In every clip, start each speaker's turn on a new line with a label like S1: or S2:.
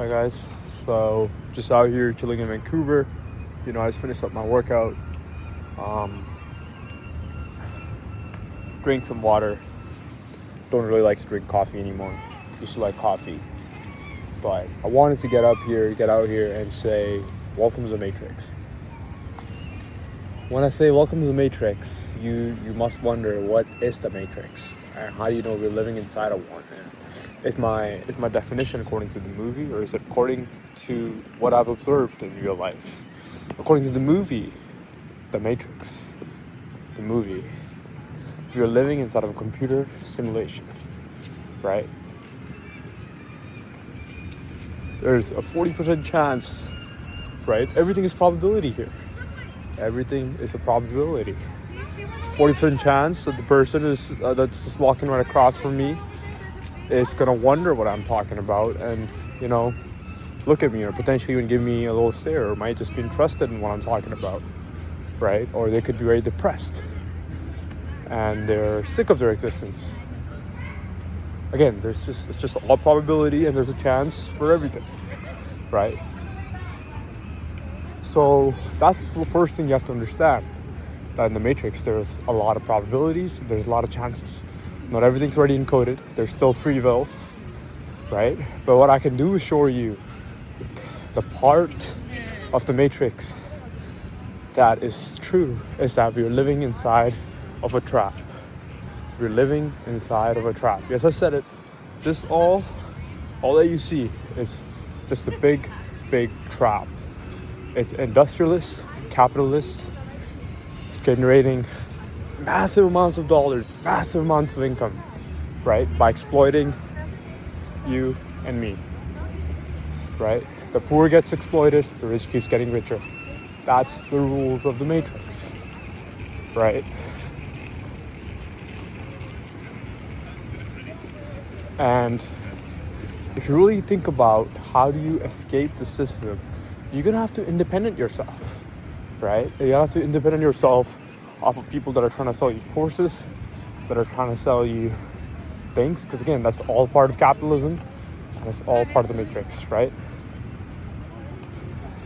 S1: Hi guys, so just out here chilling in Vancouver. I just finished up my workout. Drink some water. Don't really like to drink coffee anymore. Used to like coffee, but I wanted to get out here and say welcome to the Matrix. When I say welcome to the Matrix, you must wonder, what is the Matrix and how do you know we're living inside of one? Is my definition according to the movie, or is it according to what I've observed in real life? According to the movie, The Matrix, the movie, you're living inside of a computer simulation, right? There's a 40% chance, right? Everything is probability here. Everything is a probability. 40% chance that the person is that's just walking right across from me is gonna wonder what I'm talking about, and look at me, or potentially even give me a little stare, or might just be interested in what I'm talking about, right? Or they could be very depressed and they're sick of their existence. Again, it's just all probability, and there's a chance for everything, right? So that's the first thing you have to understand, that in the Matrix there's a lot of probabilities, there's a lot of chances. Not everything's already encoded, there's still free will, right? But what I can do is show you the part of the Matrix that is true, is that we're living inside of a trap. We're living inside of a trap. Yes, I said it. This all that you see is just a big trap. It's industrialists, capitalists, generating massive amounts of dollars, massive amounts of income, right? By exploiting you and me, right? The poor gets exploited, the rich keeps getting richer. That's the rules of the Matrix, right? And if you really think about how do you escape the system, you're gonna have to independent yourself, right? You have to independent yourself off of people that are trying to sell you courses, that are trying to sell you things, because again, that's all part of capitalism, and it's all part of the Matrix, right?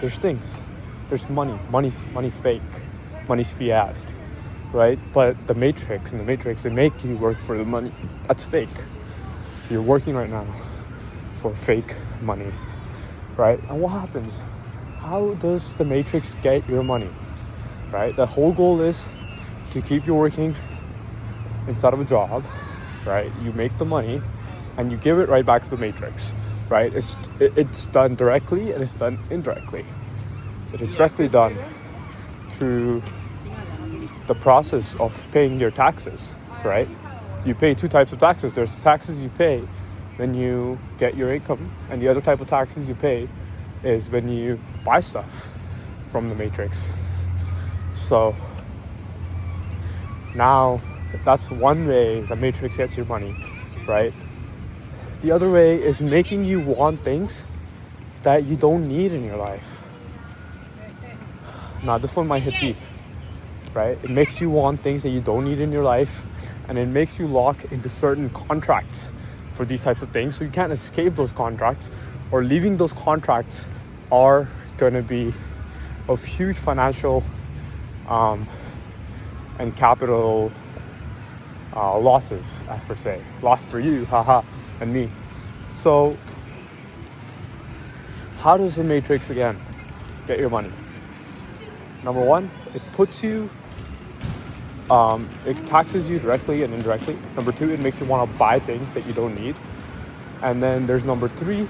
S1: There's things, there's money's fake, money's fiat, right? But in the Matrix, they make you work for the money. That's fake. So you're working right now for fake money, right? And what happens? How does the Matrix get your money, right? The whole goal is to keep you working inside of a job, right? You make the money and you give it right back to the Matrix, right? It's done directly and it's done indirectly. It is directly done through the process of paying your taxes, right? You pay two types of taxes. There's the taxes you pay when you get your income, and the other type of taxes you pay is when you buy stuff from the Matrix. So now that's one way the Matrix gets your money, right? The other way is making you want things that you don't need in your life. Now this one might hit deep, right? It makes you want things that you don't need in your life, and it makes you lock into certain contracts for these types of things, so you can't escape those contracts, or leaving those contracts are going to be of huge financial and capital losses, as per se. Loss for you, haha, and me. So how does the Matrix, again, get your money? Number one, it puts you it taxes you directly and indirectly. Number two, it makes you want to buy things that you don't need. And then there's number three,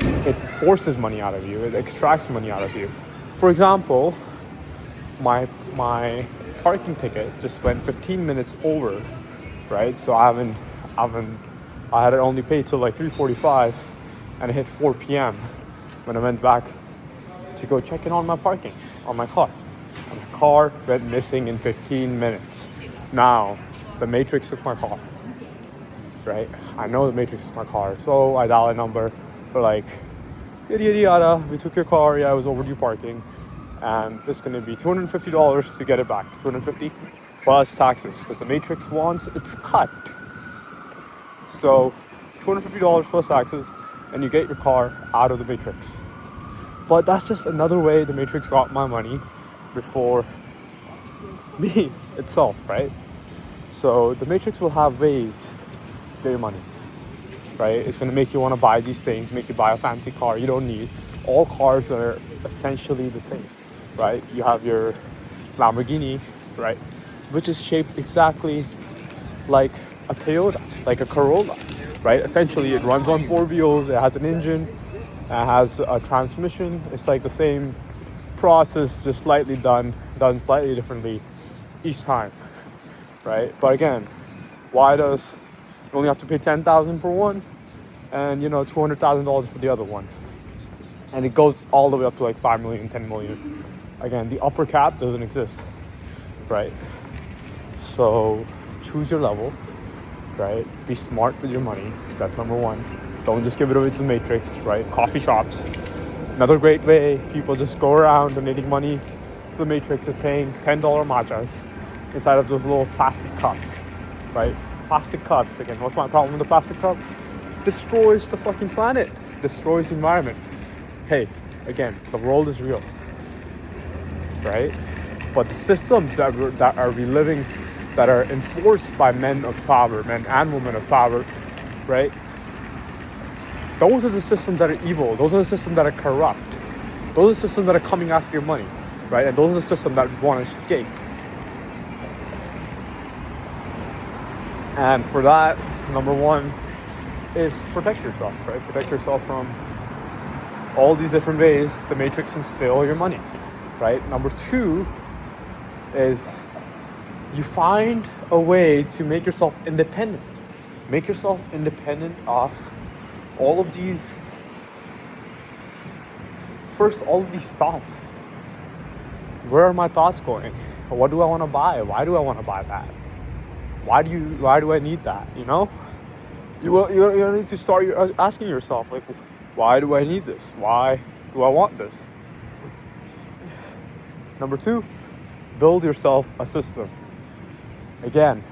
S1: it forces money out of you. It extracts money out of you. For example, my parking ticket just went 15 minutes over, right? So I had it only paid till like 3:45, and it hit 4 p.m. when I went back to go check in on my parking on my car. And my car went missing in 15 minutes. Now, the Matrix took my car, right? I know the Matrix took my car, so I dial a number. They're like, yada yada, we took your car, yeah, it was overdue parking, and it's gonna be $250 to get it back. $250 plus taxes, because the Matrix wants its cut. So $250 plus taxes, and you get your car out of the matrix. But that's just another way the matrix got my money before me itself, right? So the matrix will have ways to get your money, right? It's going to make you want to buy these things, make you buy a fancy car you don't need. All cars are essentially the same, right? You have your Lamborghini, right, which is shaped exactly like a Toyota, like a Corolla, right? Essentially, it runs on 4 wheels, it has an engine, it has a transmission. It's like the same process, just slightly done slightly differently each time, right? But again, why does you only have to pay $10,000 for one, and $200,000 for the other one, and it goes all the way up to like 5 million, 10 million. Again, the upper cap doesn't exist, right? So choose your level, right? Be smart with your money. That's number one. Don't just give it away to the matrix, right? Coffee shops, another great way. People just go around donating money to the matrix is paying $10 matchas inside of those little plastic cups, right? Plastic cups, again, what's my problem with the plastic cup? Destroys the fucking planet, destroys the environment. Hey, again, the world is real, right? But the systems that are we living, that are enforced by men of power, men and women of power, right? Those are the systems that are evil. Those are the systems that are corrupt. Those are the systems that are coming after your money, right? And those are the systems that we want to escape. And for that, number one is protect yourself, right? Protect yourself from all these different ways the matrix can steal your money, right? Number two is you find a way to make yourself independent. Make yourself independent of all of these thoughts. Where are my thoughts going? What do I want to buy? Why do I want to buy that? Why do I need that? You need to start asking yourself, like, why do I need this? Why do I want this? Number two, build yourself a system. Again,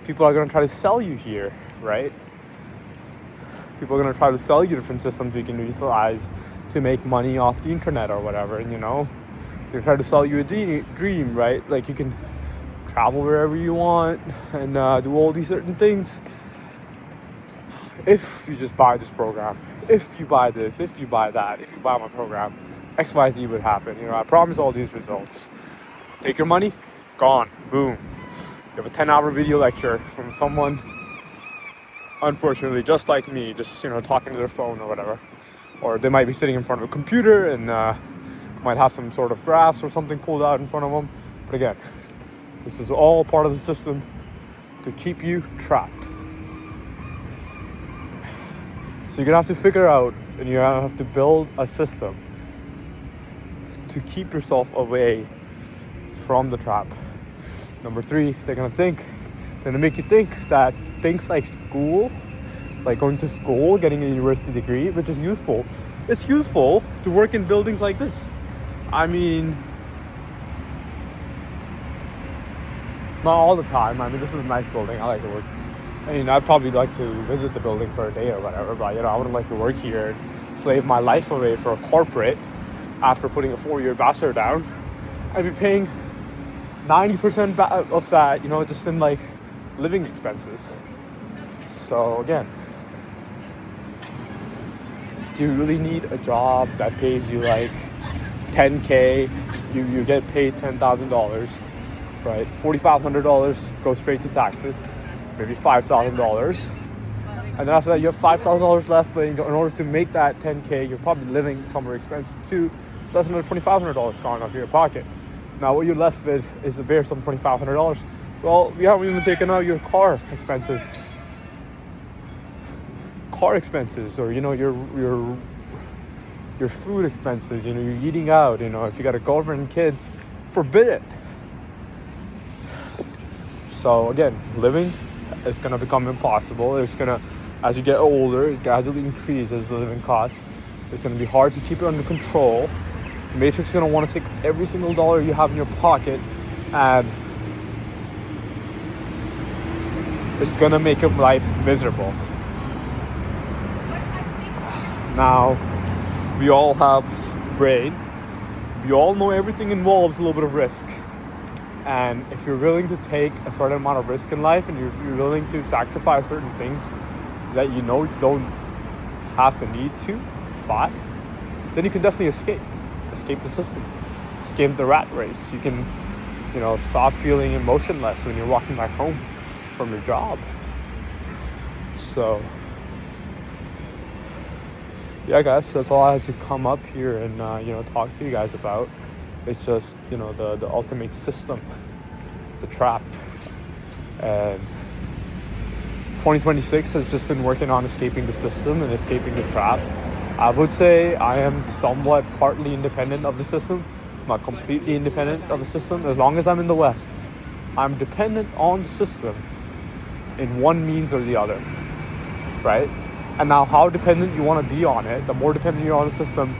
S1: people are going to try to sell you here, right? People are going to try to sell you different systems you can utilize to make money off the internet or whatever. And they try to sell you a dream, right? Like you can travel wherever you want and do all these certain things if you just buy this program, if you buy this, if you buy that, if you buy my program, XYZ would happen. I promise all these results. Take your money, gone, boom. You have a 10-hour video lecture from someone, unfortunately, just like me, just talking to their phone or whatever. Or they might be sitting in front of a computer and might have some sort of graphs or something pulled out in front of them. But again, this is all part of the system to keep you trapped. So you're gonna have to figure out, and you're gonna have to build a system to keep yourself away from the trap. Number three, they're gonna make you think that things like school, like going to school, getting a university degree, which is useful. It's useful to work in buildings like this. I mean, not all the time. I mean, this is a nice building. I like to work. I mean, I'd probably like to visit the building for a day or whatever, but I wouldn't like to work here and slave my life away for a corporate after putting a 4-year bachelor down. I'd be paying 90% of that, just in like living expenses. So again, do you really need a job that pays you like $10K? You get paid $10,000, right? $4,500 goes straight to taxes, maybe $5,000, and then after that you have $5,000 left. But in order to make that $10K, you're probably living somewhere expensive too. So that's another $2,500 gone off your pocket. Now what you're left with is a bare some $2,500. Well, you haven't even taken out your car expenses, or your food expenses. You're eating out. If you got a girlfriend and kids, forbid it. So again, living is gonna become impossible. As you get older, it gradually increases the living cost. It's gonna be hard to keep it under control. The Matrix is gonna want to take every single dollar you have in your pocket, and it's gonna make your life miserable. Now, we all have brain. We all know everything involves a little bit of risk. And if you're willing to take a certain amount of risk in life, and if you're willing to sacrifice certain things that you know you don't have to need to, but then you can definitely escape the system, escape the rat race. You can, stop feeling emotionless when you're walking back home from your job. So yeah, guys, that's all I had to come up here and talk to you guys about. It's just the ultimate system, the trap. And 2026 has just been working on escaping the system and escaping the trap. I would say I am somewhat partly independent of the system, not completely independent of the system. As long as I'm in the West, I'm dependent on the system in one means or the other, right? And now how dependent you want to be on it, the more dependent you're on the system,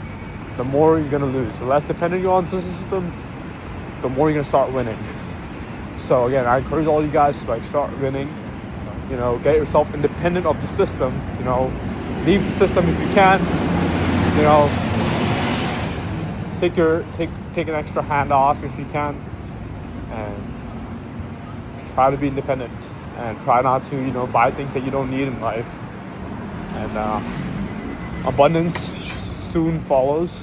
S1: the more you're going to lose. The less dependent you're on the system, the more you're going to start winning. So again, I encourage all you guys to start winning. Get yourself independent of the system. Leave the system if you can. Take an extra hand off if you can, and try to be independent. And try not to buy things that you don't need in life. And abundance soon follows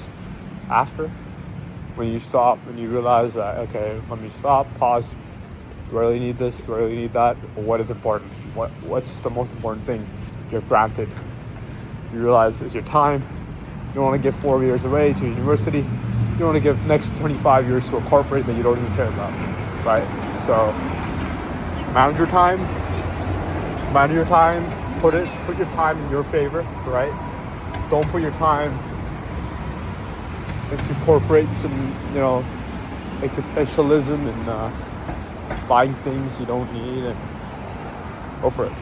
S1: after, when you stop and you realize that, okay, let me stop, pause. Do I really need this? Do I really need that? What is important? What's the most important thing you have granted? You realize it's your time. You don't want to give 4 years away to university. You don't want to give next 25 years to a corporate that you don't even care about, right? So manage your time. Put your time in your favor, right? Don't put your time into corporates and existentialism and buying things you don't need, and go for it.